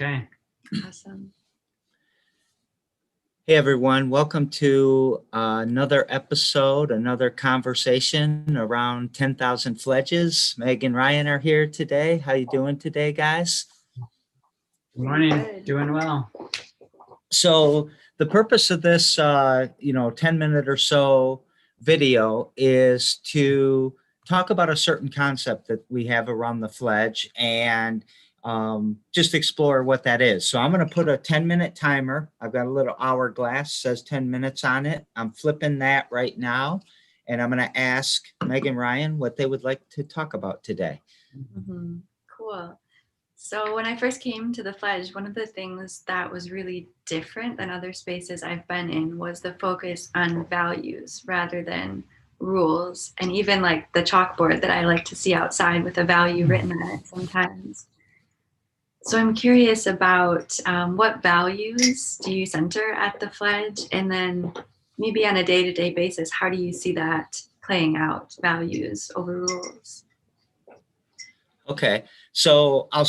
Okay. Awesome. Hey everyone, welcome to another episode, another conversation around 10,000 Fledges. Meg and Ryan are here today. How you doing today, guys? Good morning. Good. Doing well. So the purpose of this, 10-minute or so video is to talk about a certain concept that we have around the Fledge and just explore what that is. So I'm going to put a 10-minute timer. I've got a little hourglass, says 10 minutes on it. I'm flipping that right now. And I'm going to ask Meg and Ryan what they would like to talk about today. Mm-hmm. Cool. So when I first came to the Fledge, one of the things that was really different than other spaces I've been in was the focus on values rather than rules, and even like the chalkboard that I like to see outside with a value written on it sometimes. So I'm curious about what values do you center at the Fledge, and then maybe on a day-to-day basis, how do you see that playing out, values over rules? Okay, so I'll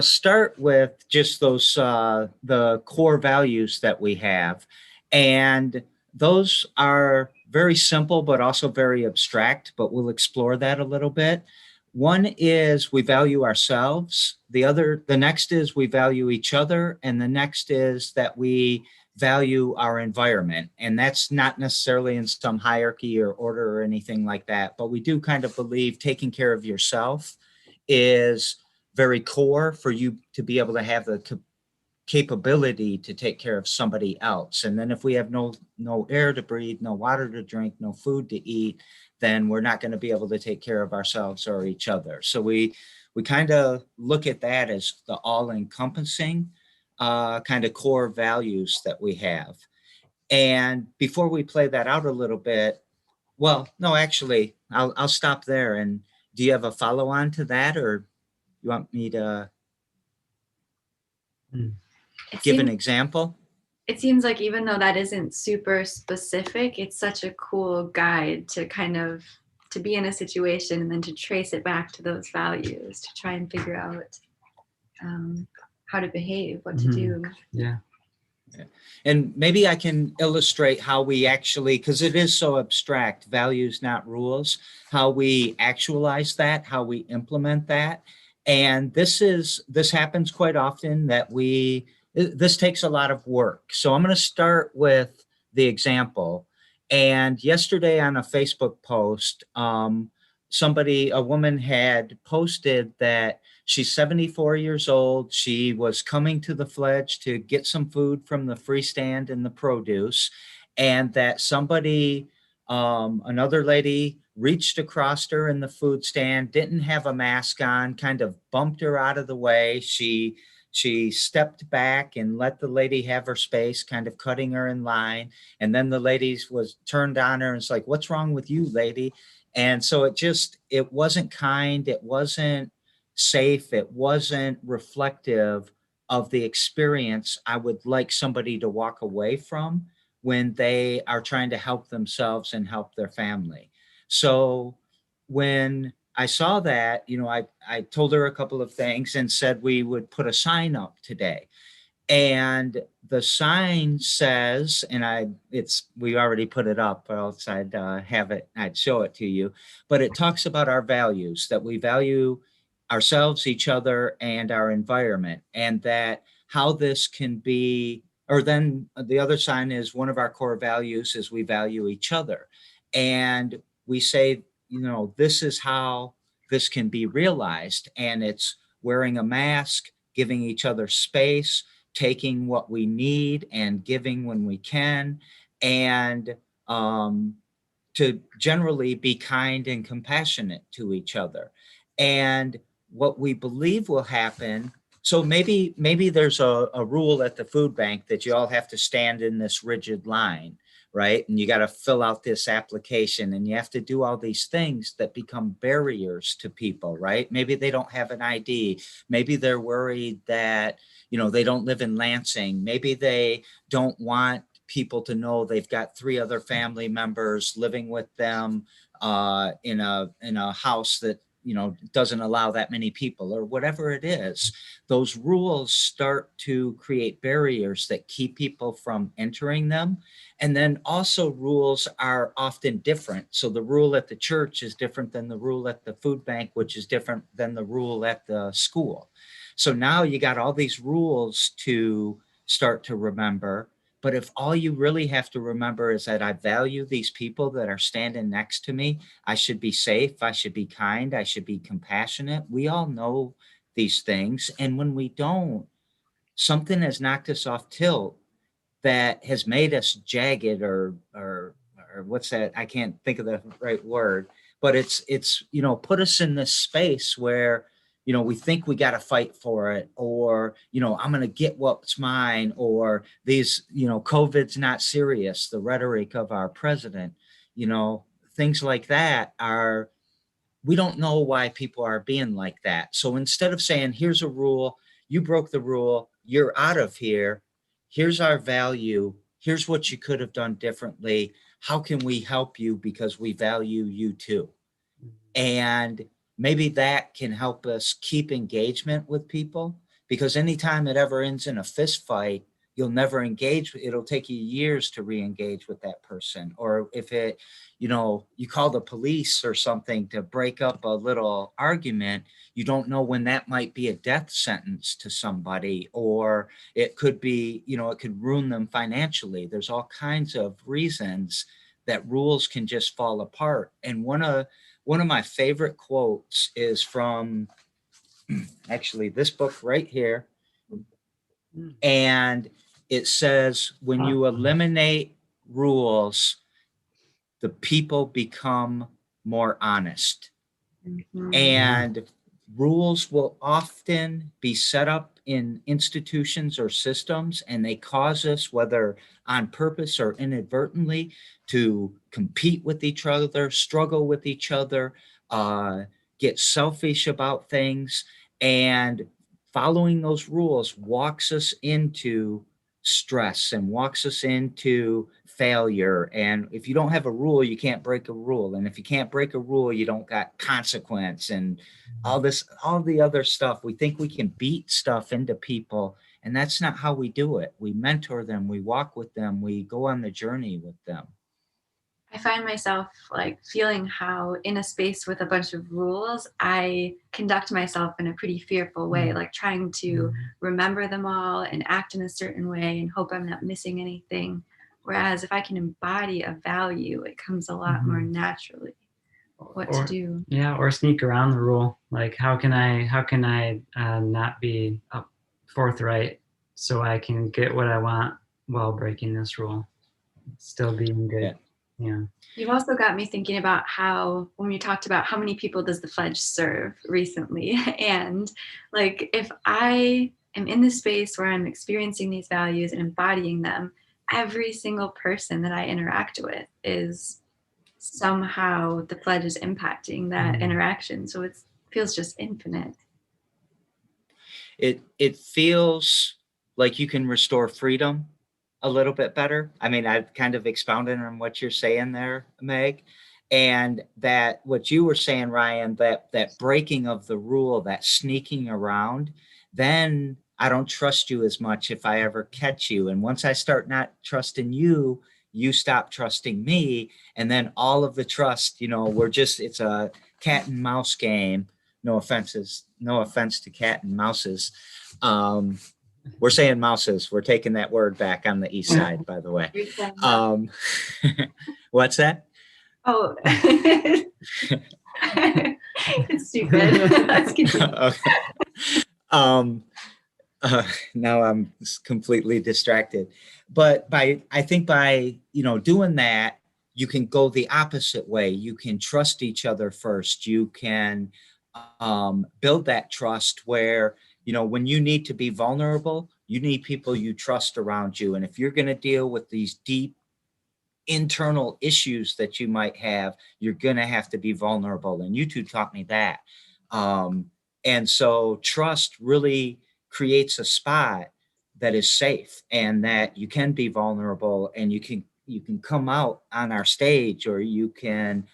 start with just those the core values that we have, and those are very simple but also very abstract, but we'll explore that a little bit. One is we value ourselves. The next is we value each other, and the next is that we value our environment. And that's not necessarily in some hierarchy or order or anything like that, but we do kind of believe taking care of yourself is very core for you to be able to have the capability to take care of somebody else. And then if we have no air to breathe, no water to drink, no food to eat, then we're not going to be able to take care of ourselves or each other. So we kind of look at that as the all-encompassing kind of core values that we have. And before we play that out a little bit, well, no, actually, I'll stop there. And do you have a follow-on to that, or you want me to give an example? It seems like even though that isn't super specific, it's such a cool guide to kind of to be in a situation and then to trace it back to those values to try and figure out how to behave, what to do. Yeah. And maybe I can illustrate how we actually, because it is so abstract, values, not rules, how we actualize that, how we implement that. And this happens quite often that this takes a lot of work. So I'm going to start with the example. And yesterday on a Facebook post, a woman had posted that she's 74 years old. She was coming to the Fledge to get some food from the free stand and the produce, and that another lady reached across her in the food stand, didn't have a mask on, kind of bumped her out of the way. She stepped back and let the lady have her space, kind of cutting her in line. And then the lady was turned on her and it's like, "What's wrong with you, lady?" And so it wasn't kind, it wasn't safe, it wasn't reflective of the experience I would like somebody to walk away from when they are trying to help themselves and help their family. So when I saw that, I told her a couple of things and said we would put a sign up today. And the sign says, and we already put it up, or else I'd show it to you, but it talks about our values, that we value ourselves, each other, and our environment, and that how this can be, or then the other sign is one of our core values is we value each other. And we say, this is how this can be realized. And it's wearing a mask, giving each other space, taking what we need and giving when we can, and to generally be kind and compassionate to each other. And what we believe will happen, so maybe there's a rule at the food bank that you all have to stand in this rigid line, right? And you got to fill out this application and you have to do all these things that become barriers to people, right? Maybe they don't have an ID. Maybe they're worried that, they don't live in Lansing. Maybe they don't want people to know they've got 3 other family members living with them in a house that doesn't allow that many people or whatever it is. Those rules start to create barriers that keep people from entering them. And then also rules are often different. So the rule at the church is different than the rule at the food bank, which is different than the rule at the school. So now you got all these rules to start to remember. But if all you really have to remember is that I value these people that are standing next to me, I should be safe, I should be kind, I should be compassionate. We all know these things. And when we don't, something has knocked us off tilt that has made us jagged or what's that? I can't think of the right word, but it's put us in this space where we think we got to fight for it, or I'm going to get what's mine, or these COVID's not serious, the rhetoric of our president, things like that are, we don't know why people are being like that. So instead of saying, here's a rule, you broke the rule, you're out of here, here's our value, here's what you could have done differently, how can we help you because we value you too? And maybe that can help us keep engagement with people, because anytime it ever ends in a fist fight, you'll never engage. It'll take you years to re-engage with that person. Or if it, you call the police or something to break up a little argument, you don't know when that might be a death sentence to somebody, or it could be, it could ruin them financially. There's all kinds of reasons that rules can just fall apart. And one of my favorite quotes is from actually this book right here. And it says, when you eliminate rules, the people become more honest. Mhm. And rules will often be set up in institutions or systems, and they cause us, whether on purpose or inadvertently, to compete with each other, struggle with each other, get selfish about things. And following those rules walks us into stress and walks us into failure. And if you don't have a rule, you can't break a rule. And if you can't break a rule, you don't got consequence and all the other stuff. We think we can beat stuff into people, and that's not how we do it. We mentor them, we walk with them, we go on the journey with them. I find myself like feeling how in a space with a bunch of rules, I conduct myself in a pretty fearful way, like trying to remember them all and act in a certain way and hope I'm not missing anything. Whereas if I can embody a value, it comes a lot more naturally what to do. Yeah, or sneak around the rule. Like, how can I not be forthright so I can get what I want while breaking this rule, still being good. Yeah. You've also got me thinking about how, when we talked about how many people does the Fledge serve recently, and like if I am in this space where I'm experiencing these values and embodying them, every single person that I interact with is somehow the Fledge is impacting that interaction. So it feels just infinite. It feels like you can restore freedom a little bit better. I mean, I've kind of expounded on what you're saying there, Meg, and that what you were saying, Ryan, that breaking of the rule, that sneaking around, then I don't trust you as much if I ever catch you. And once I start not trusting you, you stop trusting me. And then all of the trust, it's a cat and mouse game. No offense to cat and mouses. We're saying mouses. We're taking that word back on the east side, by the way. What's that? Oh, it's stupid. Let's continue. Okay. Now I'm completely distracted. But I think by doing that, you can go the opposite way. You can trust each other first. You can build that trust where, when you need to be vulnerable, you need people you trust around you. And if you're going to deal with these deep internal issues that you might have, you're going to have to be vulnerable. And you two taught me that. And so trust really creates a spot that is safe and that you can be vulnerable and you can come out on our stage, or you can,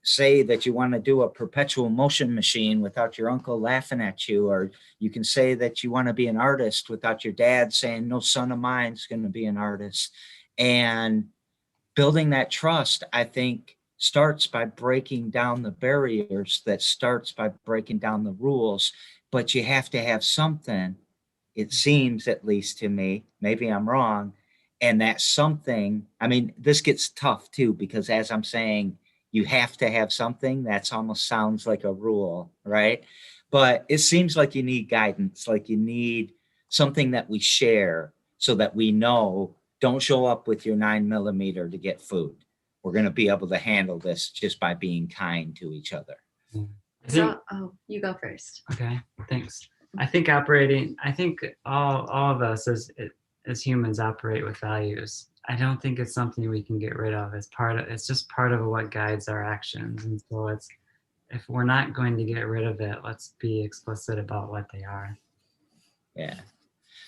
say that you want to do a perpetual motion machine without your uncle laughing at you, or you can say that you want to be an artist without your dad saying, no son of mine's going to be an artist. And building that trust, I think, starts by breaking down the barriers, that starts by breaking down the rules, but you have to have something, it seems, at least to me, maybe I'm wrong. And that something, I mean, this gets tough too, because as I'm saying, you have to have something, that's almost sounds like a rule, right? But it seems like you need guidance, like you need something that we share so that we know, don't show up with your 9mm to get food. We're going to be able to handle this just by being kind to each other. So, you go first. Okay, thanks. I think all of us as humans operate with values. I don't think it's something we can get rid of. It's just part of what guides our actions. And so if we're not going to get rid of it, let's be explicit about what they are. Yeah.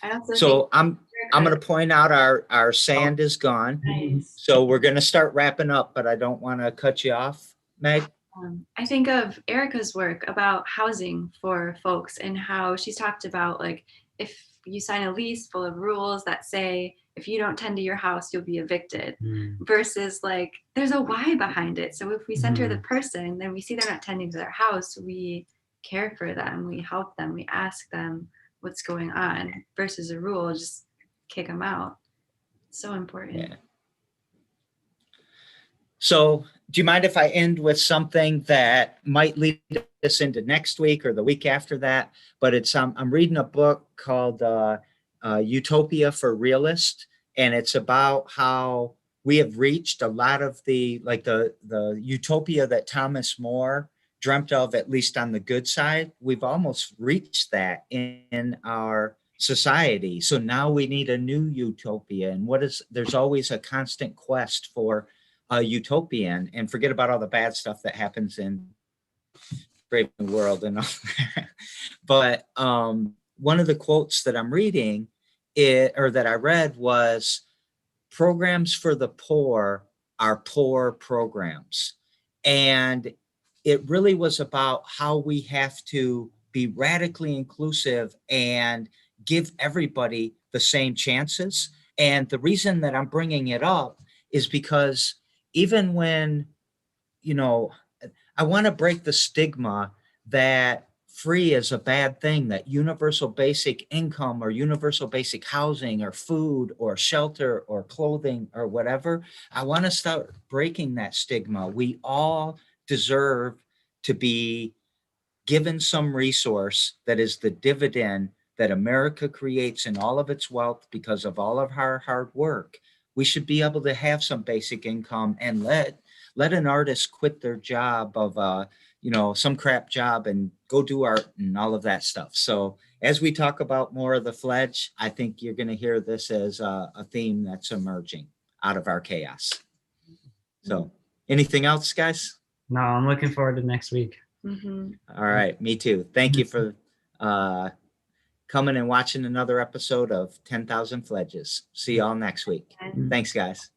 I also So think I'm going to point out our sand is gone. nice. So we're going to start wrapping up, but I don't want to cut you off, Meg. I think of Erica's work about housing for folks and how she's talked about, like, if you sign a lease full of rules that say if you don't tend to your house, you'll be evicted, versus like there's a why behind it. So if we center the person, then we see they're not tending to their house, we care for them, we help them, we ask them what's going on, versus a rule, just kick them out. So important. Yeah. So do you mind if I end with something that might lead us into next week or the week after that? But it's I'm reading a book called Utopia for Realists, and it's about how we have reached a lot of the utopia that Thomas More dreamt of, at least on the good side. We've almost reached that in our society. So now we need a new utopia. And there's always a constant quest for a utopian, and forget about all the bad stuff that happens in Brave New World and all that. But one of the quotes that I'm reading that I read was, programs for the poor are poor programs. And it really was about how we have to be radically inclusive and give everybody the same chances. And the reason that I'm bringing it up is because even when, I want to break the stigma that free is a bad thing, that universal basic income or universal basic housing or food or shelter or clothing or whatever. I want to start breaking that stigma. We all deserve to be given some resource that is the dividend that America creates in all of its wealth because of all of our hard work. We should be able to have some basic income and let an artist quit their job of some crap job and go do art and all of that stuff. So as we talk about more of the Fledge, I think you're going to hear this as a theme that's emerging out of our chaos. So anything else, guys? No, I'm looking forward to next week. All right, me too. Thank you for coming and watching another episode of 10,000 Fledges. See y'all next week. Thanks, guys.